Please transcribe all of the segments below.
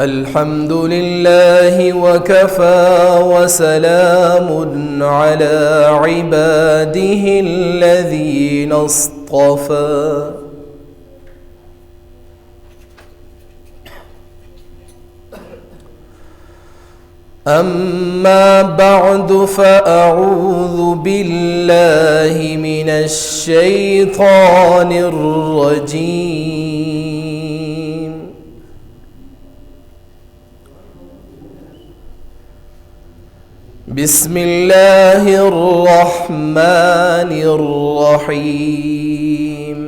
الحمد لله وكفى وسلام على عباده الذين اصطفى أما بعد فأعوذ بالله من الشيطان الرجيم بسم الله الرحمن الرحيم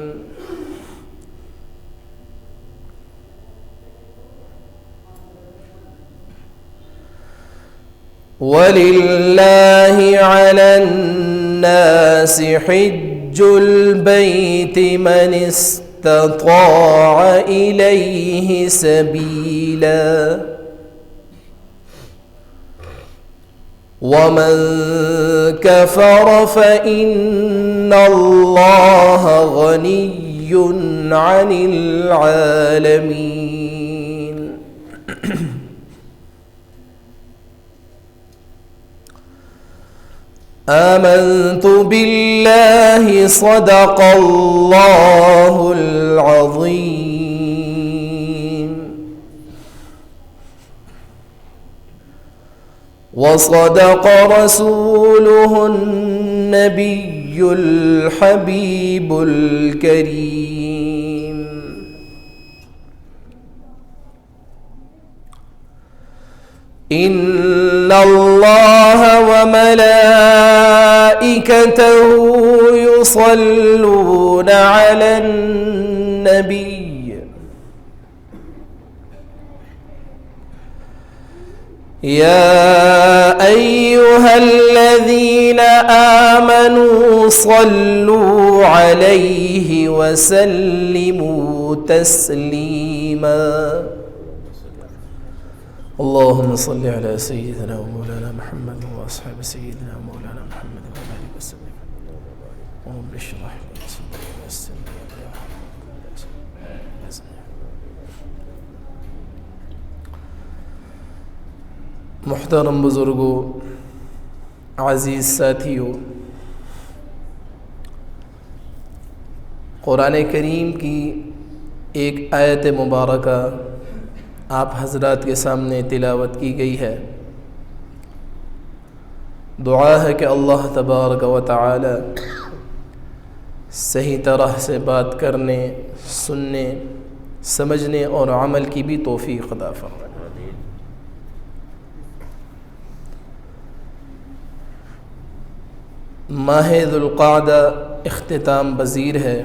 ولله على الناس حج البيت من استطاع إليه سبيلا ومن كفر فإن الله غني عن العالمين آمنت بالله صدق الله العظيم وصدق رسوله النبي الحبيب الكريم إن الله وملائكته يصلون على النبي يا أيها الذين آمنوا صلوا عليه وسلموا تسليما اللهم صل على سيدنا ومولانا محمد وأصحاب سيدنا ومولانا محمد وعلى آله وسلم رب اشرح لي صدري ويسر لي أمري محترم بزرگوں، عزیز ساتھیوں، قرآن کریم کی ایک آیت مبارکہ آپ حضرات کے سامنے تلاوت کی گئی ہے۔ دعا ہے کہ اللہ تبارک و تعالی صحیح طرح سے بات کرنے، سننے، سمجھنے اور عمل کی بھی توفیق عطا فرمائے۔ ماہ ذو القعدہ اختتام پذیر ہے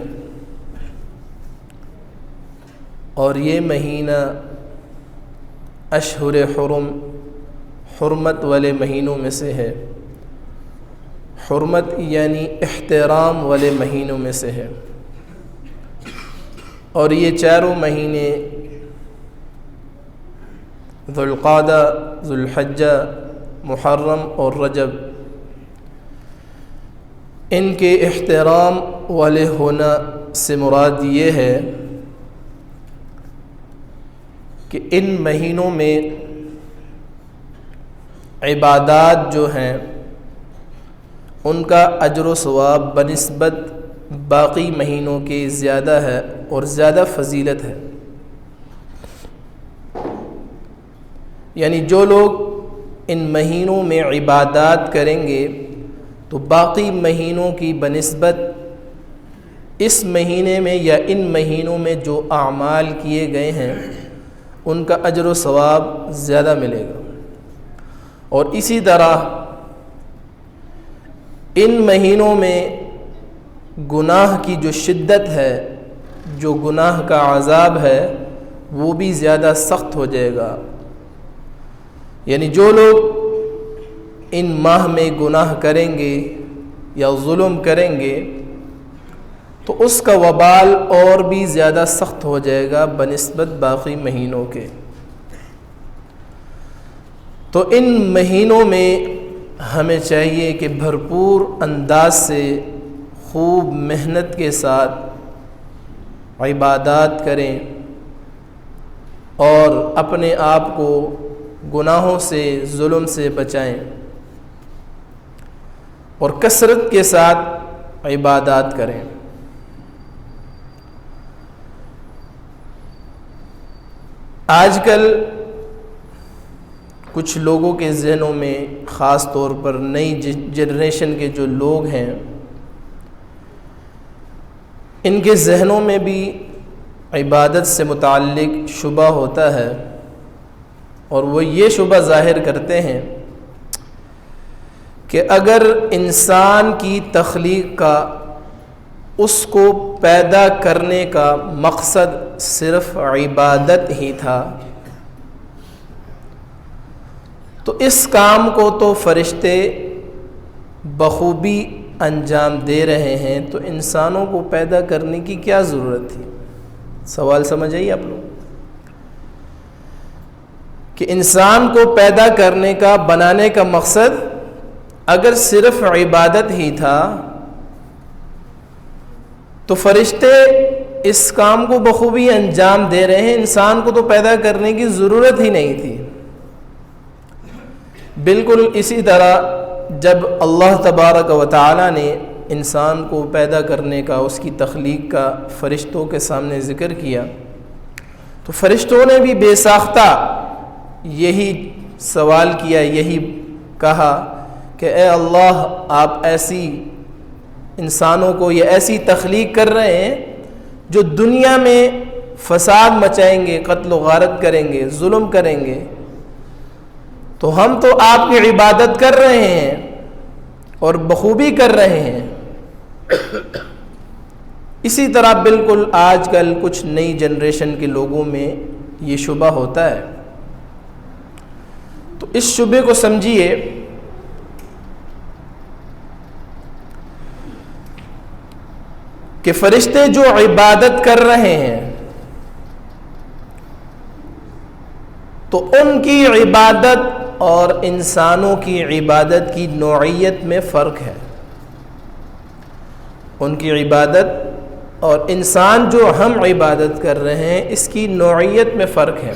اور یہ مہینہ اشہر حرم، حرمت والے مہینوں میں سے ہے۔ حرمت یعنی احترام والے مہینوں میں سے ہے، اور یہ چاروں مہینے ذو القعدہ، ذو الحجہ، محرم اور رجب، ان کے احترام والے ہونا سے مراد یہ ہے کہ ان مہینوں میں عبادات جو ہیں ان کا اجر و ثواب بنسبت باقی مہینوں کے زیادہ ہے اور زیادہ فضیلت ہے۔ یعنی جو لوگ ان مہینوں میں عبادات کریں گے تو باقی مہینوں کی بنسبت اس مہینے میں یا ان مہینوں میں جو اعمال کیے گئے ہیں ان کا اجر و ثواب زیادہ ملے گا۔ اور اسی طرح ان مہینوں میں گناہ کی جو شدت ہے، جو گناہ کا عذاب ہے، وہ بھی زیادہ سخت ہو جائے گا۔ یعنی جو لوگ ان ماہ میں گناہ کریں گے یا ظلم کریں گے تو اس کا وبال اور بھی زیادہ سخت ہو جائے گا بنسبت باقی مہینوں کے۔ تو ان مہینوں میں ہمیں چاہیے کہ بھرپور انداز سے خوب محنت کے ساتھ عبادات کریں، اور اپنے آپ کو گناہوں سے، ظلم سے بچائیں اور کثرت کے ساتھ عبادات کریں۔ آج کل کچھ لوگوں کے ذہنوں میں، خاص طور پر نئی جنریشن کے جو لوگ ہیں، ان کے ذہنوں میں بھی عبادت سے متعلق شبہ ہوتا ہے، اور وہ یہ شبہ ظاہر کرتے ہیں کہ اگر انسان کی تخلیق کا، اس کو پیدا کرنے کا مقصد صرف عبادت ہی تھا، تو اس کام کو تو فرشتے بخوبی انجام دے رہے ہیں، تو انسانوں کو پیدا کرنے کی کیا ضرورت تھی؟ سوال سمجھ آئیے آپ لوگ کہ انسان کو پیدا کرنے کا، بنانے کا مقصد اگر صرف عبادت ہی تھا تو فرشتے اس کام کو بخوبی انجام دے رہے ہیں، انسان کو تو پیدا کرنے کی ضرورت ہی نہیں تھی۔ بالکل اسی طرح جب اللہ تبارک و تعالی نے انسان کو پیدا کرنے کا، اس کی تخلیق کا فرشتوں کے سامنے ذکر کیا، تو فرشتوں نے بھی بے ساختہ یہی سوال کیا، یہی کہا کہ اے اللہ، آپ ایسی انسانوں کو، یہ ایسی تخلیق کر رہے ہیں جو دنیا میں فساد مچائیں گے، قتل و غارت کریں گے، ظلم کریں گے، تو ہم تو آپ کی عبادت کر رہے ہیں اور بخوبی کر رہے ہیں۔ اسی طرح بالکل آج کل کچھ نئی جنریشن کے لوگوں میں یہ شبہ ہوتا ہے۔ تو اس شبہ کو سمجھیے کہ فرشتے جو عبادت کر رہے ہیں تو ان کی عبادت اور انسانوں کی عبادت کی نوعیت میں فرق ہے۔ ان کی عبادت اور انسان جو ہم عبادت کر رہے ہیں، اس کی نوعیت میں فرق ہے۔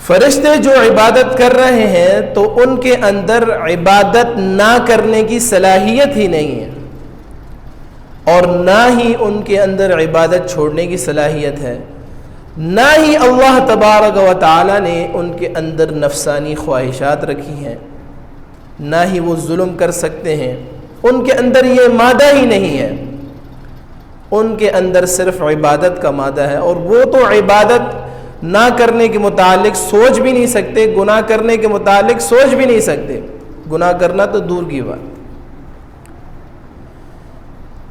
فرشتے جو عبادت کر رہے ہیں تو ان کے اندر عبادت نہ کرنے کی صلاحیت ہی نہیں ہے، اور نہ ہی ان کے اندر عبادت چھوڑنے کی صلاحیت ہے، نہ ہی اللہ تبارک و تعالی نے ان کے اندر نفسانی خواہشات رکھی ہیں، نہ ہی وہ ظلم کر سکتے ہیں، ان کے اندر یہ مادہ ہی نہیں ہے، ان کے اندر صرف عبادت کا مادہ ہے، اور وہ تو عبادت نہ کرنے کے متعلق سوچ بھی نہیں سکتے، گناہ کرنے کے متعلق سوچ بھی نہیں سکتے، گناہ کرنا تو دور کی بات۔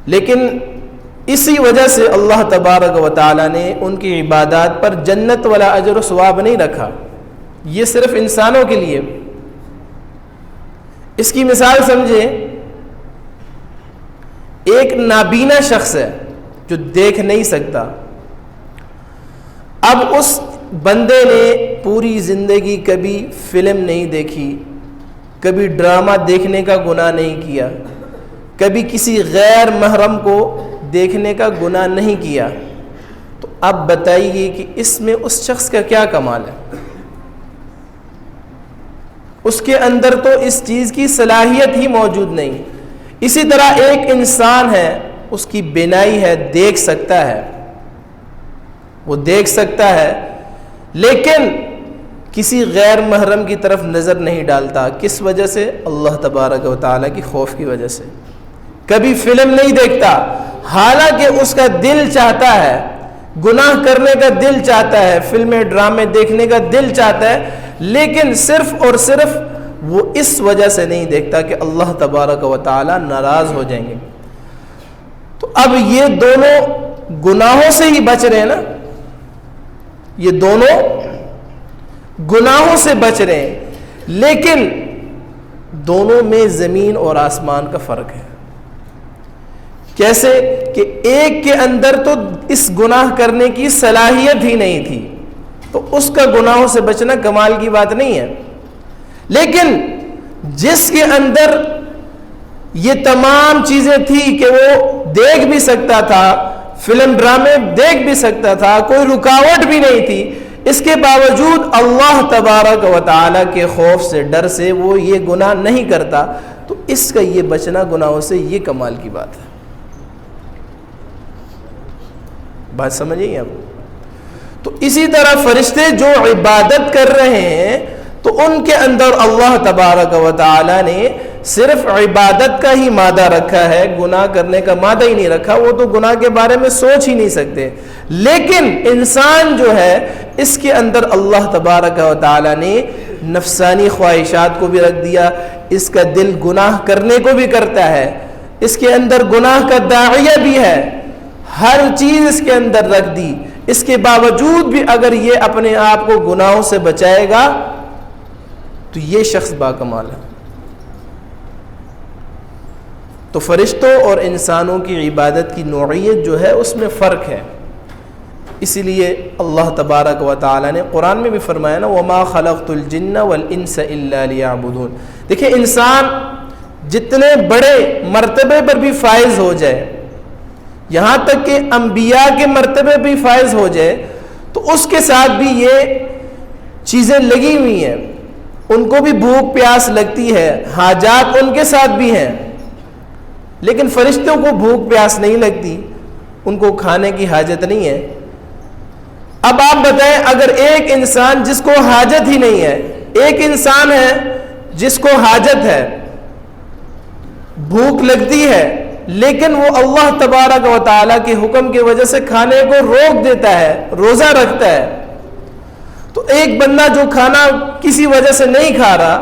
لیکن اسی وجہ سے اللہ تبارک و تعالی نے ان کی عبادات پر جنت والا اجر و ثواب نہیں رکھا، یہ صرف انسانوں کے لیے۔ اس کی مثال سمجھیں، ایک نابینا شخص ہے جو دیکھ نہیں سکتا، اب اس بندے نے پوری زندگی کبھی فلم نہیں دیکھی، کبھی ڈرامہ دیکھنے کا گناہ نہیں کیا، کبھی کسی غیر محرم کو دیکھنے کا گناہ نہیں کیا، تو اب بتائیے کہ اس میں اس شخص کا کیا کمال ہے؟ اس کے اندر تو اس چیز کی صلاحیت ہی موجود نہیں۔ اسی طرح ایک انسان ہے، اس کی بینائی ہے، دیکھ سکتا ہے، وہ دیکھ سکتا ہے، لیکن کسی غیر محرم کی طرف نظر نہیں ڈالتا۔ کس وجہ سے؟ اللہ تبارک و تعالیٰ کی خوف کی وجہ سے۔ کبھی فلم نہیں دیکھتا، حالانکہ اس کا دل چاہتا ہے، گناہ کرنے کا دل چاہتا ہے، فلمیں ڈرامے دیکھنے کا دل چاہتا ہے، لیکن صرف اور صرف وہ اس وجہ سے نہیں دیکھتا کہ اللہ تبارک و تعالی ناراض ہو جائیں گے۔ تو اب یہ دونوں گناہوں سے ہی بچ رہے ہیں نا، یہ دونوں گناہوں سے بچ رہے ہیں، لیکن دونوں میں زمین اور آسمان کا فرق ہے۔ کیسے کہ ایک کے اندر تو اس گناہ کرنے کی صلاحیت ہی نہیں تھی، تو اس کا گناہوں سے بچنا کمال کی بات نہیں ہے، لیکن جس کے اندر یہ تمام چیزیں تھی کہ وہ دیکھ بھی سکتا تھا، فلم ڈرامے دیکھ بھی سکتا تھا، کوئی رکاوٹ بھی نہیں تھی، اس کے باوجود اللہ تبارک و تعالیٰ کے خوف سے، ڈر سے وہ یہ گناہ نہیں کرتا، تو اس کا یہ بچنا گناہوں سے یہ کمال کی بات ہے۔ بات سمجھیں آپ؟ تو اسی طرح فرشتے جو عبادت کر رہے ہیں تو ان کے اندر اللہ تبارک و تعالیٰ نے صرف عبادت کا ہی مادہ رکھا ہے، گناہ کرنے کا مادہ ہی نہیں رکھا، وہ تو گناہ کے بارے میں سوچ ہی نہیں سکتے۔ لیکن انسان جو ہے اس کے اندر اللہ تبارک و تعالیٰ نے نفسانی خواہشات کو بھی رکھ دیا، اس کا دل گناہ کرنے کو بھی کرتا ہے، اس کے اندر گناہ کا داعیہ بھی ہے، ہر چیز اس کے اندر رکھ دی۔ اس کے باوجود بھی اگر یہ اپنے آپ کو گناہوں سے بچائے گا تو یہ شخص باکمال ہے۔ تو فرشتوں اور انسانوں کی عبادت کی نوعیت جو ہے اس میں فرق ہے، اسی لیے اللہ تبارک و تعالیٰ نے قرآن میں بھی فرمایا نا وَمَا خَلَقْتُ الْجِنَّ وَالْإِنسَ إِلَّا لِيَعْبُدُونَ۔ دیکھیں انسان جتنے بڑے مرتبے پر بھی فائز ہو جائے، یہاں تک کہ انبیاء کے مرتبے بھی فائز ہو جائے، تو اس کے ساتھ بھی یہ چیزیں لگی ہوئی ہیں، ان کو بھی بھوک پیاس لگتی ہے، حاجات ان کے ساتھ بھی ہیں، لیکن فرشتوں کو بھوک پیاس نہیں لگتی، ان کو کھانے کی حاجت نہیں ہے۔ اب آپ بتائیں اگر ایک انسان جس کو حاجت ہی نہیں ہے، ایک انسان ہے جس کو حاجت ہے، بھوک لگتی ہے، لیکن وہ اللہ تبارک و تعالیٰ کے حکم کی وجہ سے کھانے کو روک دیتا ہے، روزہ رکھتا ہے، تو ایک بندہ جو کھانا کسی وجہ سے نہیں کھا رہا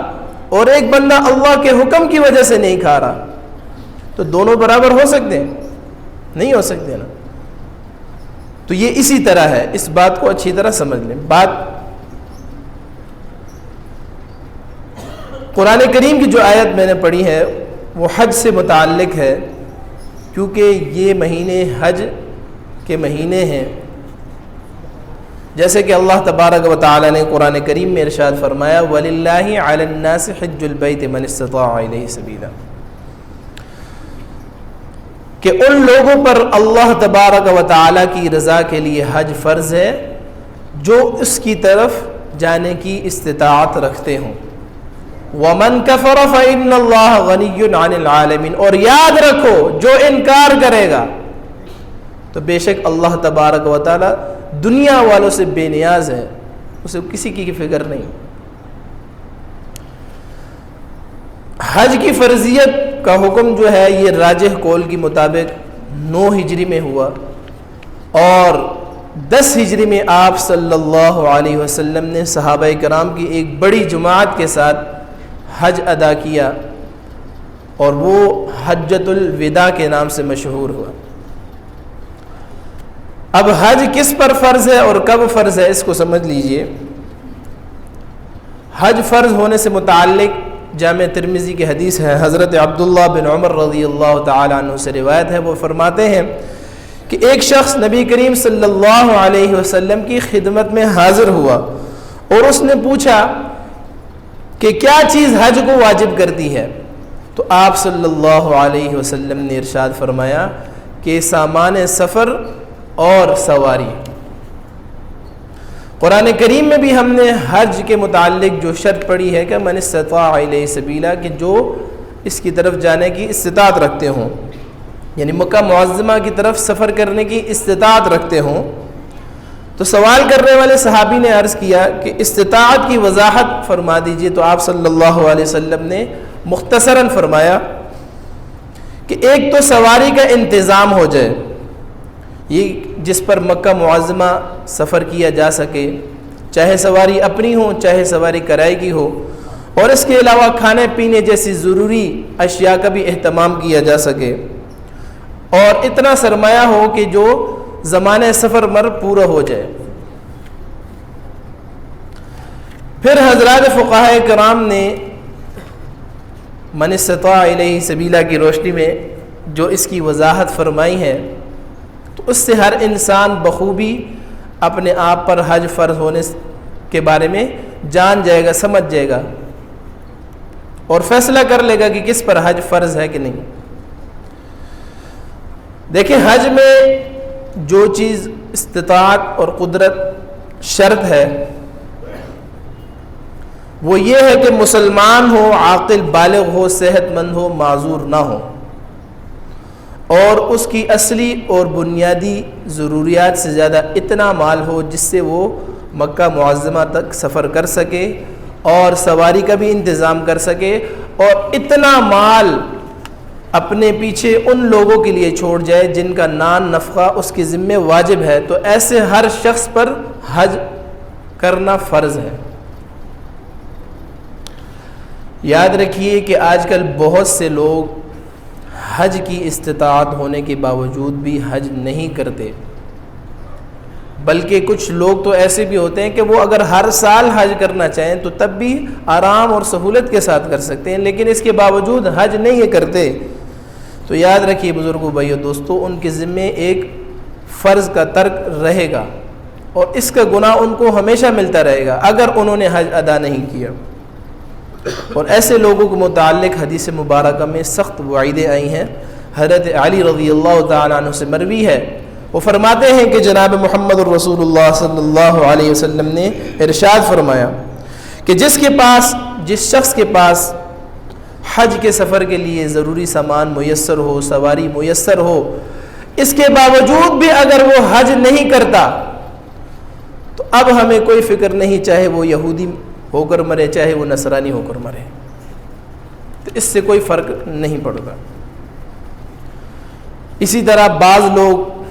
اور ایک بندہ اللہ کے حکم کی وجہ سے نہیں کھا رہا، تو دونوں برابر ہو سکتے ہیں؟ نہیں ہو سکتے نا۔ تو یہ اسی طرح ہے، اس بات کو اچھی طرح سمجھ لیں۔ بات قرآن کریم کی جو آیت میں نے پڑھی ہے وہ حج سے متعلق ہے، کیونکہ یہ مہینے حج کے مہینے ہیں۔ جیسے کہ اللہ تبارک و تعالیٰ نے قرآن کریم میں ارشاد فرمایا وَلِلَّهِ عَلَى النَّاسِ حِجُّ الْبَيْتِ مَنِ اسْتَطَاعَ إِلَيْهِ سَبِيلًا، کہ ان لوگوں پر اللہ تبارک و تعالیٰ کی رضا کے لیے حج فرض ہے جو اس کی طرف جانے کی استطاعت رکھتے ہوں۔ وَمَنْ كَفَرَ فَإِنَّ اللَّهَ غَنِيٌّ عَنِ الْعَالَمِينَ، اور یاد رکھو جو انکار کرے گا تو بے شک اللہ تبارک و تعالیٰ دنیا والوں سے بے نیاز ہے، اسے کسی کی فکر نہیں۔ حج کی فرضیت کا حکم جو ہے یہ راجح قول کے مطابق 9 ہجری میں ہوا، اور 10 ہجری میں آپ صلی اللہ علیہ وسلم نے صحابہ کرام کی ایک بڑی جماعت کے ساتھ حج ادا کیا، اور وہ حجۃ الوداع کے نام سے مشہور ہوا۔ اب حج کس پر فرض ہے اور کب فرض ہے اس کو سمجھ لیجئے۔ حج فرض ہونے سے متعلق جامع ترمذی کی حدیث ہے، حضرت عبداللہ بن عمر رضی اللہ تعالیٰ عنہ سے روایت ہے، وہ فرماتے ہیں کہ ایک شخص نبی کریم صلی اللہ علیہ وسلم کی خدمت میں حاضر ہوا اور اس نے پوچھا کہ کیا چیز حج کو واجب کرتی ہے، تو آپ صلی اللہ علیہ وسلم نے ارشاد فرمایا کہ سامان سفر اور سواری۔ قرآن کریم میں بھی ہم نے حج کے متعلق جو شرط پڑھی ہے کہ من استطاع الیہ سبیلا، کہ جو اس کی طرف جانے کی استطاعت رکھتے ہوں، یعنی مکہ معظمہ کی طرف سفر کرنے کی استطاعت رکھتے ہوں۔ تو سوال کرنے والے صحابی نے عرض کیا کہ استطاعت کی وضاحت فرما دیجئے، تو آپ صلی اللہ علیہ وسلم نے مختصراً فرمایا کہ ایک تو سواری کا انتظام ہو جائے، یہ جس پر مکہ معظمہ سفر کیا جا سکے، چاہے سواری اپنی ہو چاہے سواری کرائے کی ہو، اور اس کے علاوہ کھانے پینے جیسی ضروری اشیاء کا بھی اہتمام کیا جا سکے، اور اتنا سرمایہ ہو کہ جو زمانے سفر مر پورا ہو جائے۔ پھر حضرات فقہاء کرام نے من استطاع الیہ سبیلا کی روشنی میں جو اس کی وضاحت فرمائی ہے، تو اس سے ہر انسان بخوبی اپنے آپ پر حج فرض ہونے کے بارے میں جان جائے گا، سمجھ جائے گا، اور فیصلہ کر لے گا کہ کس پر حج فرض ہے کہ نہیں۔ دیکھیں حج میں جو چیز استطاعت اور قدرت شرط ہے وہ یہ ہے کہ مسلمان ہو، عاقل بالغ ہو، صحت مند ہو، معذور نہ ہو، اور اس کی اصلی اور بنیادی ضروریات سے زیادہ اتنا مال ہو جس سے وہ مکہ معظمہ تک سفر کر سکے اور سواری کا بھی انتظام کر سکے، اور اتنا مال اپنے پیچھے ان لوگوں کے لیے چھوڑ جائے جن کا نان نفقہ اس کے ذمہ واجب ہے۔ تو ایسے ہر شخص پر حج کرنا فرض ہے۔ یاد رکھیے کہ آج کل بہت سے لوگ حج کی استطاعت ہونے کے باوجود بھی حج نہیں کرتے، بلکہ کچھ لوگ تو ایسے بھی ہوتے ہیں کہ وہ اگر ہر سال حج کرنا چاہیں تو تب بھی آرام اور سہولت کے ساتھ کر سکتے ہیں، لیکن اس کے باوجود حج نہیں کرتے۔ تو یاد رکھیے بزرگوں، بھائیو، دوستو، ان کے ذمے ایک فرض کا ترک رہے گا اور اس کا گناہ ان کو ہمیشہ ملتا رہے گا اگر انہوں نے حج ادا نہیں کیا۔ اور ایسے لوگوں کے متعلق حدیث مبارکہ میں سخت وعیدیں آئی ہیں۔ حضرت علی رضی اللہ تعالیٰ عنہ سے مروی ہے، وہ فرماتے ہیں کہ جناب محمد الرسول اللہ صلی اللہ علیہ وسلم نے ارشاد فرمایا کہ جس شخص کے پاس حج کے سفر کے لیے ضروری سامان میسر ہو، سواری میسر ہو، اس کے باوجود بھی اگر وہ حج نہیں کرتا تو اب ہمیں کوئی فکر نہیں، چاہے وہ یہودی ہو کر مرے، چاہے وہ نصرانی ہو کر مرے، تو اس سے کوئی فرق نہیں پڑتا۔ اسی طرح بعض لوگ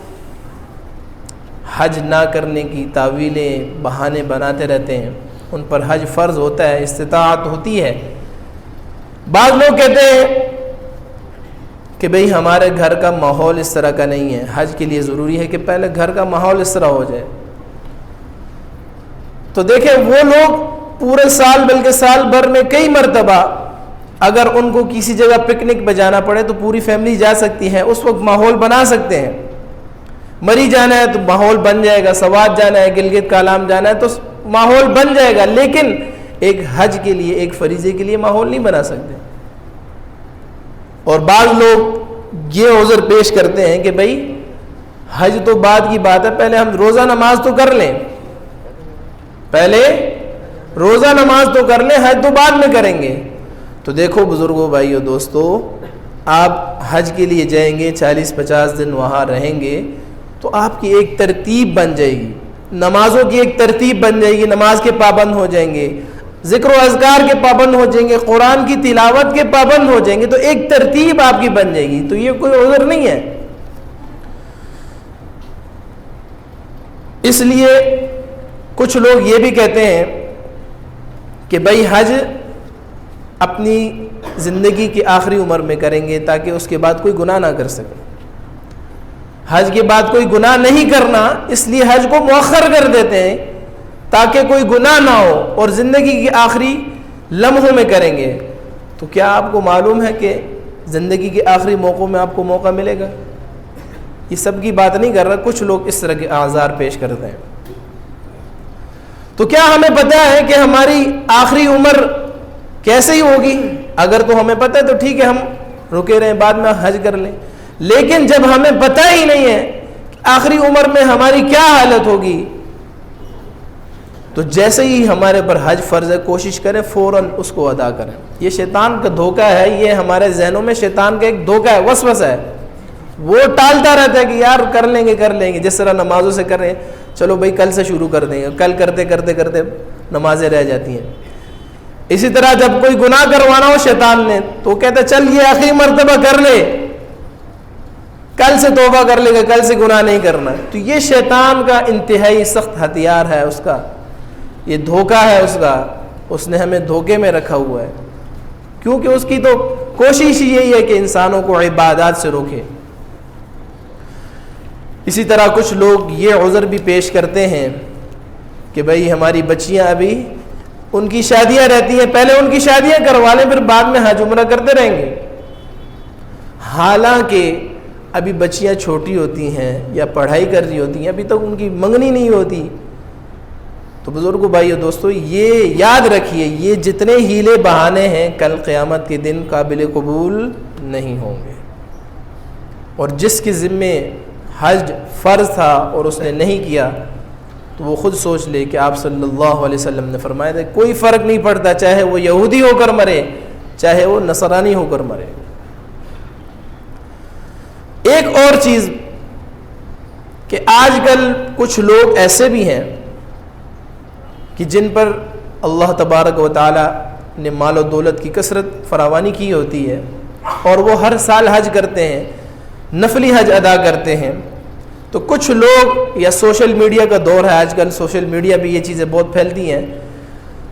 حج نہ کرنے کی تاویلیں، بہانے بناتے رہتے ہیں۔ ان پر حج فرض ہوتا ہے، استطاعت ہوتی ہے۔ بعض لوگ کہتے ہیں کہ بھئی ہمارے گھر کا ماحول اس طرح کا نہیں ہے، حج کے لیے ضروری ہے کہ پہلے گھر کا ماحول اس طرح ہو جائے۔ تو دیکھیں، وہ لوگ پورے سال بلکہ سال بھر میں کئی مرتبہ اگر ان کو کسی جگہ پکنک پہ جانا پڑے تو پوری فیملی جا سکتی ہے، اس وقت ماحول بنا سکتے ہیں۔ مری جانا ہے تو ماحول بن جائے گا، سوات جانا ہے، گلگت کالام جانا ہے تو ماحول بن جائے گا، لیکن ایک حج کے لیے، ایک فریضے کے لیے ماحول نہیں بنا سکتے۔ اور بعض لوگ یہ عذر پیش کرتے ہیں کہ بھئی حج تو بعد کی بات ہے، پہلے ہم روزہ نماز تو کر لیں، پہلے روزہ نماز تو کر لیں، حج تو بعد میں کریں گے۔ تو دیکھو بزرگوں، بھائیو، دوستو، آپ حج کے لیے جائیں گے، 40-50 دن وہاں رہیں گے تو آپ کی ایک ترتیب بن جائے گی، نمازوں کی ایک ترتیب بن جائے گی، نماز کے پابند ہو جائیں گے، ذکر و اذکار کے پابند ہو جائیں گے، قرآن کی تلاوت کے پابند ہو جائیں گے، تو ایک ترتیب آپ کی بن جائے گی۔ تو یہ کوئی عذر نہیں ہے۔ اس لیے کچھ لوگ یہ بھی کہتے ہیں کہ بھائی حج اپنی زندگی کی آخری عمر میں کریں گے تاکہ اس کے بعد کوئی گناہ نہ کر سکے۔ حج کے بعد کوئی گناہ نہیں کرنا، اس لیے حج کو مؤخر کر دیتے ہیں تاکہ کوئی گناہ نہ ہو، اور زندگی کی آخری لمحوں میں کریں گے۔ تو کیا آپ کو معلوم ہے کہ زندگی کے آخری موقعوں میں آپ کو موقع ملے گا؟ یہ سب کی بات نہیں کر رہا، کچھ لوگ اس طرح کے اعذار پیش کرتے ہیں۔ تو کیا ہمیں پتہ ہے کہ ہماری آخری عمر کیسے ہی ہوگی؟ اگر تو ہمیں پتہ ہے تو ٹھیک ہے، ہم رکے رہیں، بعد میں حج کر لیں۔ لیکن جب ہمیں پتہ ہی نہیں ہے کہ آخری عمر میں ہماری کیا حالت ہوگی، تو جیسے ہی ہمارے پر حج فرض ہے، کوشش کریں فوراً اس کو ادا کریں۔ یہ شیطان کا دھوکہ ہے، یہ ہمارے ذہنوں میں شیطان کا ایک دھوکہ ہے، وسوسہ ہے۔ وہ ٹالتا رہتا ہے کہ یار کر لیں گے، جس طرح نمازوں سے کر رہے ہیں، چلو بھائی کل سے شروع کر دیں گے، کل کرتے کرتے نمازیں رہ جاتی ہیں۔ اسی طرح جب کوئی گناہ کروانا ہو شیطان نے تو وہ کہتا ہے چل یہ آخری مرتبہ کر لے، کل سے توبہ کر لے گا، کل سے گناہ نہیں کرنا۔ تو یہ شیطان کا انتہائی سخت ہتھیار ہے، اس کا یہ دھوکہ ہے، اس نے ہمیں دھوکے میں رکھا ہوا ہے، کیونکہ اس کی تو کوشش یہی ہے کہ انسانوں کو عبادات سے روکے۔ اسی طرح کچھ لوگ یہ عذر بھی پیش کرتے ہیں کہ بھئی ہماری بچیاں ابھی ان کی شادیاں رہتی ہیں، پہلے ان کی شادیاں کروا لیں، پھر بعد میں حج عمرہ کرتے رہیں گے۔ حالانکہ ابھی بچیاں چھوٹی ہوتی ہیں یا پڑھائی کر رہی ہوتی ہیں، ابھی تک ان کی منگنی نہیں ہوتی۔ تو بزرگوں، بھائیو، دوستو، یہ یاد رکھیے، یہ جتنے ہیلے بہانے ہیں کل قیامت کے دن قابل قبول نہیں ہوں گے۔ اور جس کے ذمے حج فرض تھا اور اس نے نہیں کیا، تو وہ خود سوچ لے کہ آپ صلی اللہ علیہ وسلم نے فرمایا تھا کوئی فرق نہیں پڑتا چاہے وہ یہودی ہو کر مرے چاہے وہ نصرانی ہو کر مرے۔ ایک اور چیز کہ آج کل کچھ لوگ ایسے بھی ہیں کہ جن پر اللہ تبارک و تعالی نے مال و دولت کی کثرت فراوانی کی ہوتی ہے اور وہ ہر سال حج کرتے ہیں، نفلی حج ادا کرتے ہیں، تو کچھ لوگ یا سوشل میڈیا کا دور ہے آج کل، سوشل میڈیا پہ یہ چیزیں بہت پھیلتی ہیں،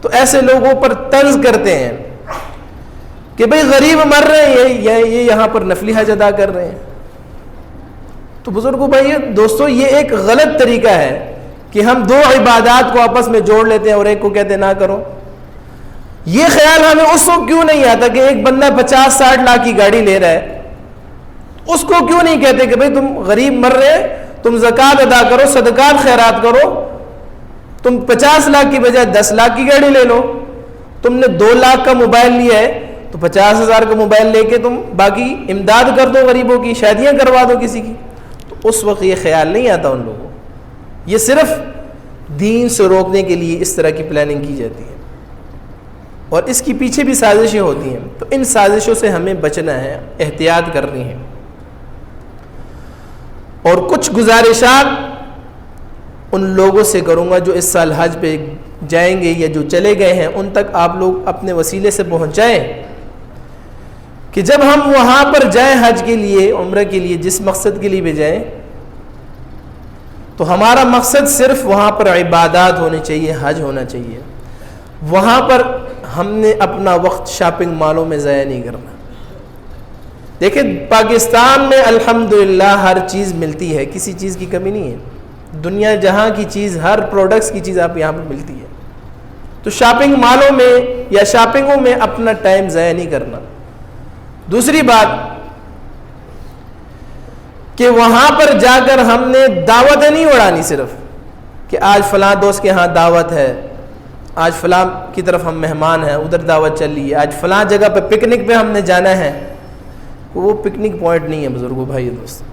تو ایسے لوگوں پر طنز کرتے ہیں کہ بھئی غریب مر رہے ہیں یہ یہاں پر نفلی حج ادا کر رہے ہیں۔ تو بزرگوں بھائی دوستو یہ ایک غلط طریقہ ہے کہ ہم دو عبادات کو آپس میں جوڑ لیتے ہیں اور ایک کو کہتے ہیں نہ کرو۔ یہ خیال ہمیں اس کو کیوں نہیں آتا کہ ایک بندہ 50-60 لاکھ کی گاڑی لے رہا ہے، اس کو کیوں نہیں کہتے کہ بھئی تم غریب مر رہے ہیں، تم زکوٰۃ ادا کرو، صدقات خیرات کرو، تم 50 لاکھ کی بجائے 10 لاکھ کی گاڑی لے لو، تم نے 2 لاکھ کا موبائل لیا ہے تو 50,000 کا موبائل لے کے تم باقی امداد کر دو، غریبوں کی شادیاں کروا دو کسی کی۔ تو اس وقت یہ خیال نہیں آتا ان لوگوں، یہ صرف دین سے روکنے کے لیے اس طرح کی پلاننگ کی جاتی ہے اور اس کی پیچھے بھی سازشیں ہوتی ہیں، تو ان سازشوں سے ہمیں بچنا ہے، احتیاط کرنی ہے۔ اور کچھ گزارشات ان لوگوں سے کروں گا جو اس سال حج پہ جائیں گے یا جو چلے گئے ہیں، ان تک آپ لوگ اپنے وسیلے سے پہنچائیں کہ جب ہم وہاں پر جائیں حج کے لیے، عمرہ کے لیے، جس مقصد کے لیے بھی جائیں، تو ہمارا مقصد صرف وہاں پر عبادات ہونی چاہیے، حج ہونا چاہیے۔ وہاں پر ہم نے اپنا وقت شاپنگ مالوں میں ضائع نہیں کرنا۔ دیکھیں پاکستان میں الحمدللہ ہر چیز ملتی ہے، کسی چیز کی کمی نہیں ہے، دنیا جہاں کی چیز، ہر پروڈکٹس کی چیز آپ یہاں پر ملتی ہے، تو شاپنگ مالوں میں یا شاپنگوں میں اپنا ٹائم ضائع نہیں کرنا۔ دوسری بات کہ وہاں پر جا کر ہم نے دعوتیں نہیں اڑانی، صرف کہ آج فلاں دوست کے ہاں دعوت ہے، آج فلاں کی طرف ہم مہمان ہیں، ادھر دعوت چل رہی ہے، آج فلاں جگہ پہ پکنک پہ ہم نے جانا ہے۔ وہ پکنک پوائنٹ نہیں ہے بزرگوں بھائی دوست،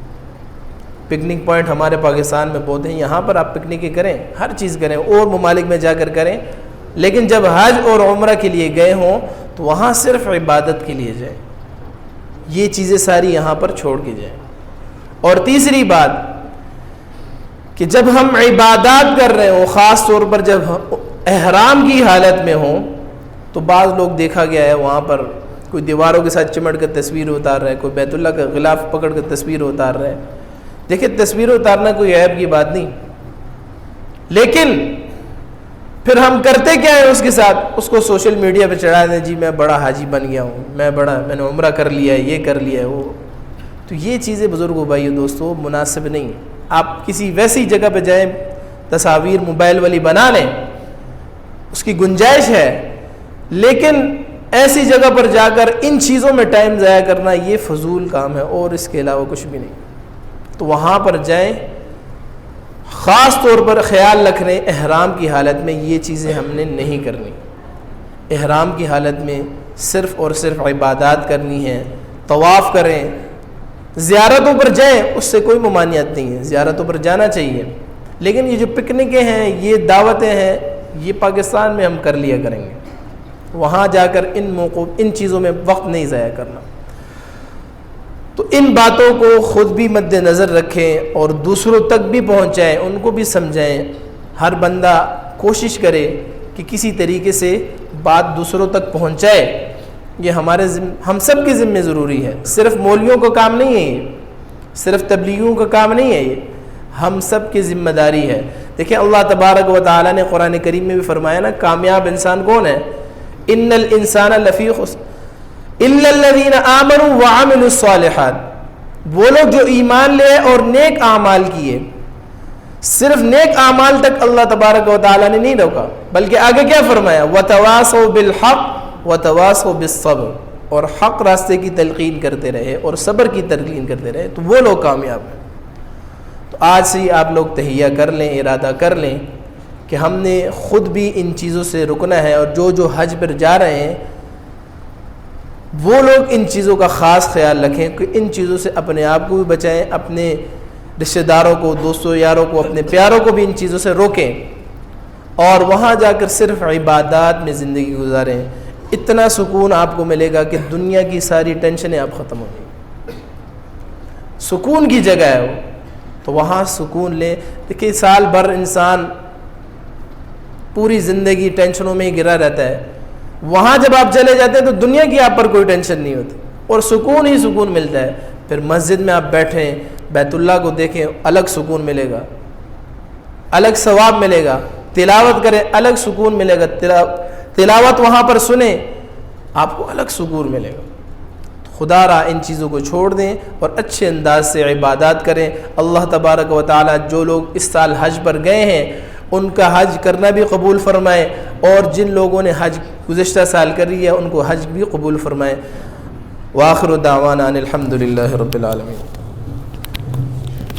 پکنک پوائنٹ ہمارے پاکستان میں بہت ہیں، یہاں پر آپ پکنکیں کریں، ہر چیز کریں، اور ممالک میں جا کر کریں، لیکن جب حج اور عمرہ کے لیے گئے ہوں تو وہاں صرف عبادت کے لیے جائیں، یہ چیزیں ساری یہاں پر چھوڑ کے جائیں۔ اور تیسری بات کہ جب ہم عبادات کر رہے ہوں، خاص طور پر جب احرام کی حالت میں ہوں، تو بعض لوگ دیکھا گیا ہے وہاں پر کوئی دیواروں کے ساتھ چمٹ کر تصویر اتار رہا ہے، کوئی بیت اللہ کا غلاف پکڑ کر تصویر اتار رہا ہے۔ دیکھیں تصویر اتارنا کوئی عیب کی بات نہیں، لیکن پھر ہم کرتے کیا ہے اس کے ساتھ، اس کو سوشل میڈیا پہ چڑھا دیں، جی میں بڑا حاجی بن گیا ہوں، میں نے عمرہ کر لیا ہے، یہ کر لیا ہے وہ۔ تو یہ چیزیں بزرگوں بھائیو دوستو مناسب نہیں ہیں۔ آپ کسی ویسی جگہ پہ جائیں، تصاویر موبائل والی بنا لیں، اس کی گنجائش ہے، لیکن ایسی جگہ پر جا کر ان چیزوں میں ٹائم ضائع کرنا یہ فضول کام ہے اور اس کے علاوہ کچھ بھی نہیں۔ تو وہاں پر جائیں، خاص طور پر خیال رکھ رہے ہیں احرام کی حالت میں یہ چیزیں ہم نے نہیں کرنی۔ احرام کی حالت میں صرف اور صرف عبادات کرنی ہے، طواف کریں، زیارتوں پر جائیں، اس سے کوئی ممانعت نہیں ہے، زیارتوں پر جانا چاہیے، لیکن یہ جو پکنکیں ہیں، یہ دعوتیں ہیں، یہ پاکستان میں ہم کر لیا کریں گے، وہاں جا کر ان چیزوں میں وقت نہیں ضائع کرنا۔ تو ان باتوں کو خود بھی مد نظر رکھیں اور دوسروں تک بھی پہنچائیں، ان کو بھی سمجھائیں۔ ہر بندہ کوشش کرے کہ کسی طریقے سے بات دوسروں تک پہنچائے، یہ ہم سب کے ذمہ ضروری ہے، صرف مولویوں کا کام نہیں ہے، یہ صرف تبلیغیوں کا کام نہیں ہے، یہ ہم سب کی ذمہ داری ہے۔ دیکھیں اللہ تبارک و تعالی نے قرآن کریم میں بھی فرمایا نا، کامیاب انسان کون ہے؟ ان الانسان لفی خسر الا الذین آمنوا وعملوا الصالحات، وہ لوگ جو ایمان لے اور نیک اعمال کیے۔ صرف نیک اعمال تک اللہ تبارک و تعالی نے نہیں روکا، بلکہ آگے کیا فرمایا؟ وتواصوا بالحق وتواصوا بالصبر، اور حق راستے کی تلقین کرتے رہے اور صبر کی تلقین کرتے رہے، تو وہ لوگ کامیاب ہیں۔ تو آج سے ہی آپ لوگ تہیہ کر لیں، ارادہ کر لیں کہ ہم نے خود بھی ان چیزوں سے رکنا ہے، اور جو حج پر جا رہے ہیں وہ لوگ ان چیزوں کا خاص خیال رکھیں کہ ان چیزوں سے اپنے آپ کو بھی بچائیں، اپنے رشتہ داروں کو، دوستوں یاروں کو، اپنے پیاروں کو بھی ان چیزوں سے روکیں اور وہاں جا کر صرف عبادات میں زندگی گزاریں۔ اتنا سکون آپ کو ملے گا کہ دنیا کی ساری ٹینشنیں آپ ختم ہو گئی، سکون کی جگہ ہے وہ، تو وہاں سکون لیں۔ دیکھیے سال بھر انسان پوری زندگی ٹینشنوں میں ہی گرا رہتا ہے، وہاں جب آپ چلے جاتے ہیں تو دنیا کی آپ پر کوئی ٹینشن نہیں ہوتی اور سکون ہی سکون ملتا ہے۔ پھر مسجد میں آپ بیٹھیں، بیت اللہ کو دیکھیں، الگ سکون ملے گا، الگ ثواب ملے گا، تلاوت کریں الگ سکون ملے گا، تلاوت وہاں پر سنیں آپ کو الگ سکون ملے گا۔ خدا را ان چیزوں کو چھوڑ دیں اور اچھے انداز سے عبادات کریں۔ اللہ تبارک و تعالی جو لوگ اس سال حج پر گئے ہیں ان کا حج کرنا بھی قبول فرمائے، اور جن لوگوں نے حج گزشتہ سال کری ہے ان کو حج بھی قبول فرمائے۔ وآخر دعوانا ان الحمد للہ رب العالمین۔